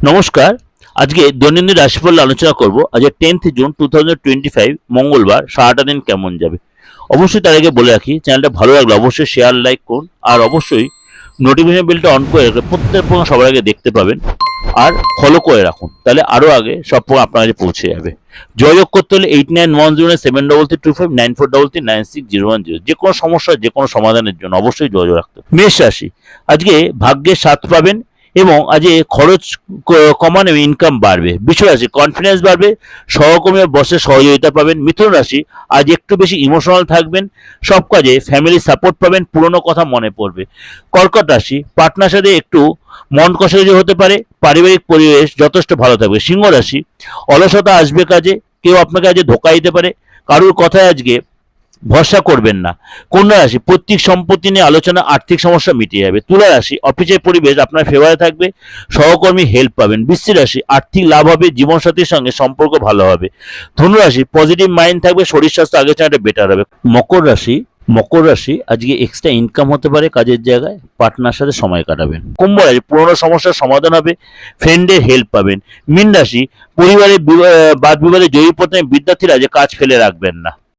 নমস্কার। আজকে দৈনন্দিন রাশিফল আলোচনা করব। আজ 10th জুন 2025 মঙ্গলবার। সারাটা দিন কেমন যাবে অবশ্যই তার আগে বলে রাখি, চ্যানেলটা ভালো লাগলে অবশ্যই শেয়ার লাইক করুন, আর অবশ্যই নোটিফিকেশন বেলটা অন করে রাখলে প্রত্যেক প্রোগ্রাম সবার আগে দেখতে পাবেন। আর ফলো করে রাখুন, তাহলে আরও আগে সব প্রোগ্রাম আপনার কাছে পৌঁছে যাবে। যোগাযোগ করতে হলে 8910733394339601। যে কোনো সমস্যা, যে কোনো সমাধানের জন্য অবশ্যই যোগাযোগ রাখতে হবে। মেষ রাশি, আজকে ভাগ্যের সাথ পাবেন এবং আজ খরচ কমান এবং ইনকাম বাড়বে। বৃষ রাশি, কনফিডেন্স বাড়বে, সহকর্মী বসের সহযোগিতা পাবেন। মিথুন রাশি, আজ একটু বেশি ইমোশনাল থাকবেন, সব কাজে ফ্যামিলি সাপোর্ট পাবেন, পুরনো কথা মনে পড়বে। কর্কট রাশি, পার্টনার সাথে একটু মন কষাকষি হতে পারে, পারিবারিক পরিবেশ যথেষ্ট ভালো থাকবে। সিংহ রাশি, অলসতা আসবে কাজে, কেউ আপনাকে আজ ধোকা দিতে পারে, কারোর কথায় আজকে ভরসা করবেন না। কন্যা রাশি, পৈতৃক সম্পত্তি নিয়ে আলোচনা, আর্থিক সমস্যা মিটে যাবে। তুলা রাশি, অফিসের পরিবেশ আপনার ফেভারে থাকবে, সহকর্মী হেল্প পাবেন। বৃশ্চিক রাশি, আর্থিক লাভ হবে, জীবনসাথীর সঙ্গে সম্পর্ক ভালো হবে। ধনু রাশি, পজিটিভ মাইন্ড থাকবে, শরীর স্বাস্থ্য আগের চেয়ে বেটার হবে। মকর রাশি, আজকে এক্সট্রা ইনকাম হতে পারে, কাজের জায়গায় পার্টনার সাথে সময় কাটাবেন। কুম্ভ রাশি, পুরোনো সমস্যার সমাধান হবে, ফ্রেন্ডের হেল্প পাবেন। মীন রাশি, পরিবারের বাদ বিবাদে জয়ী পথে বিদ্যার্থীরা যে কাজ ফেলে রাখবেন না।